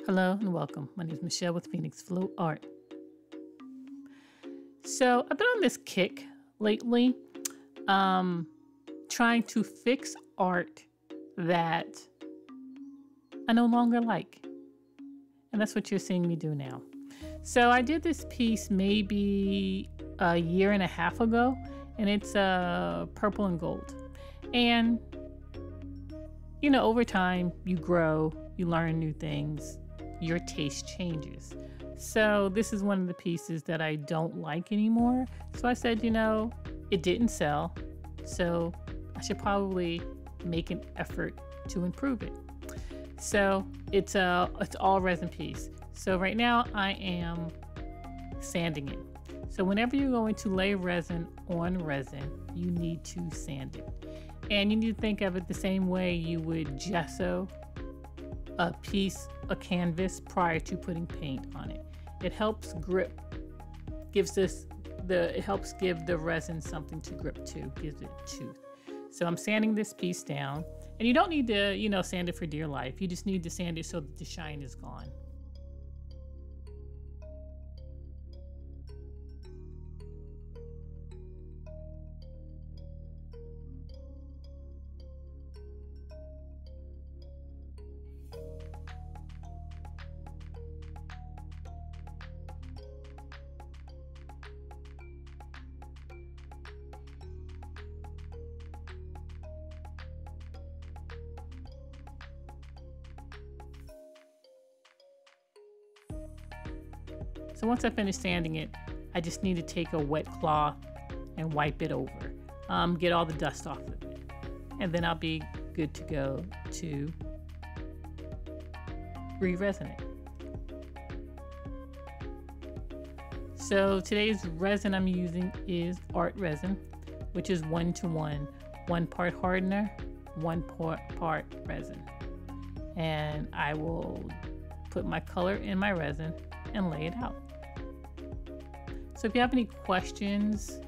Hello and welcome. My name is Michelle with Phoenix Flow Art. So I've been on this kick lately, trying to fix art that I no longer like. And that's what you're seeing me do now. So I did this piece maybe a year and a half ago, and it's purple and gold. And, you know, over time you grow, you learn new things, your taste changes. So this is one of the pieces that I don't like anymore. So I said, you know, it didn't sell, so I should probably make an effort to improve it. So it's all resin piece. So right now I am sanding it. So whenever you're going to lay resin on resin, you need to sand it. And you need to think of it the same way you would gesso a canvas prior to putting paint on it. It helps grip, it helps give the resin something to grip to, gives it tooth. So I'm sanding this piece down, and you don't need to, you know, sand it for dear life. You just need to sand it so that the shine is gone. So once I finish sanding it, I just need to take a wet cloth and wipe it over, get all the dust off of it. And then I'll be good to go to re-resin it. So today's resin I'm using is art resin, which is 1-to-1, 1 part hardener, 1 part resin. And I will put my color in my resin and lay it out. So if you have any questions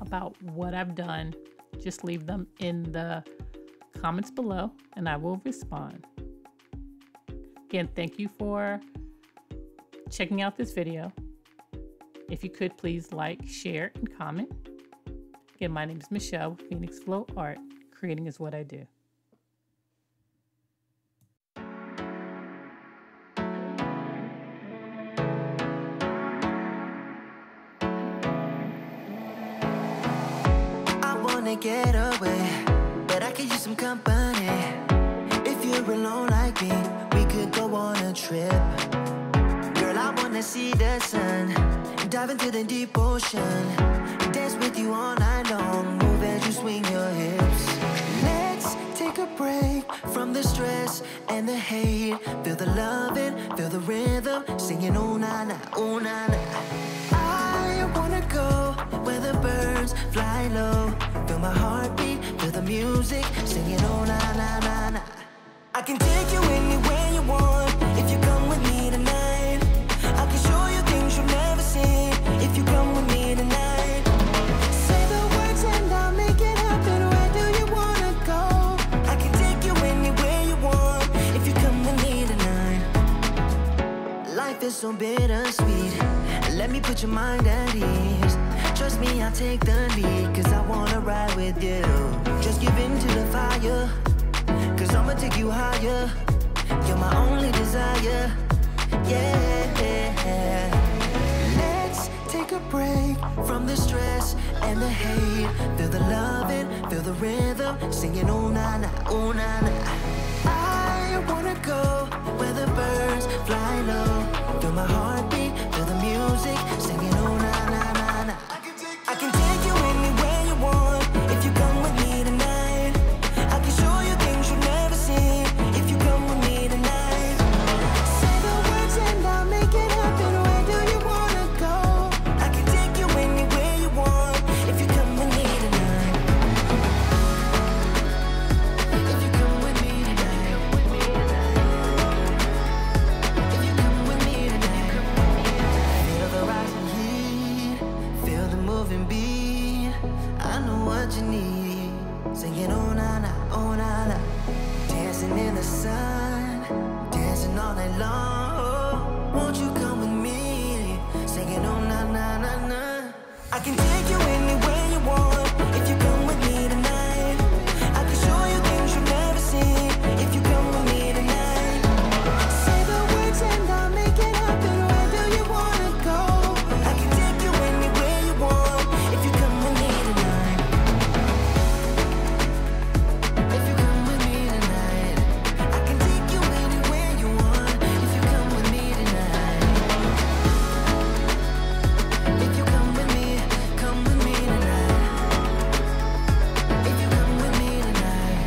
about what I've done, just leave them in the comments below and I will respond. Again, thank you for checking out this video. If you could please like, share, and comment. Again, my name is Michelle with Phoenix Flow Art. Creating is what I do. Get away, but I could use some company. If you're alone like me, we could go on a trip. Girl, I wanna see the sun, dive into the deep ocean, dance with you all night long, move as you swing your hips. Let's take a break from the stress and the hate. Feel the loving, feel the rhythm, singing oh na na, oh na na. I wanna go where the birds fly low. Feel my heartbeat, feel the music, singing oh na na na na. I can take you anywhere you want, if you come with me tonight. I can show you things you've never seen, if you come with me tonight. Say the words and I'll make it happen, where do you wanna go? I can take you anywhere you want, if you come with me tonight. Life is so bittersweet, let me put your mind at ease. Trust me, I'll take the lead, cause I wanna ride with you. Just give in to the fire, cause I'ma take you higher. You're my only desire, yeah. Let's take a break from the stress and the hate. Feel the loving, feel the rhythm, singing oh na na, oh na na. I wanna go where the birds fly low. Feel my heartbeat, feel the music, singing oh na na na na. I can take you anywhere you want, if you come with me tonight. I can show you things you've never seen, if you come with me tonight. Say the words and I'll make it happen, where do you wanna go? I can take you anywhere you want, if you come with me tonight. If you come with me tonight. If you come with me tonight. Feel the rising heat, feel the moving beat. I know what you need, singing oh na na, oh na na. Dancing in the sun, dancing all night long. Won't you come with me, singing oh na na na na. I can take you anywhere you want if you come with me tonight. I can show you things you've never seen if you come with me tonight. Say the words and I'll make it happen. Where do you wanna go? I can take you anywhere you want if you come with me tonight. If you come with me tonight, I can take you anywhere you want if you come with me tonight. If you come with me tonight. If you come with me tonight.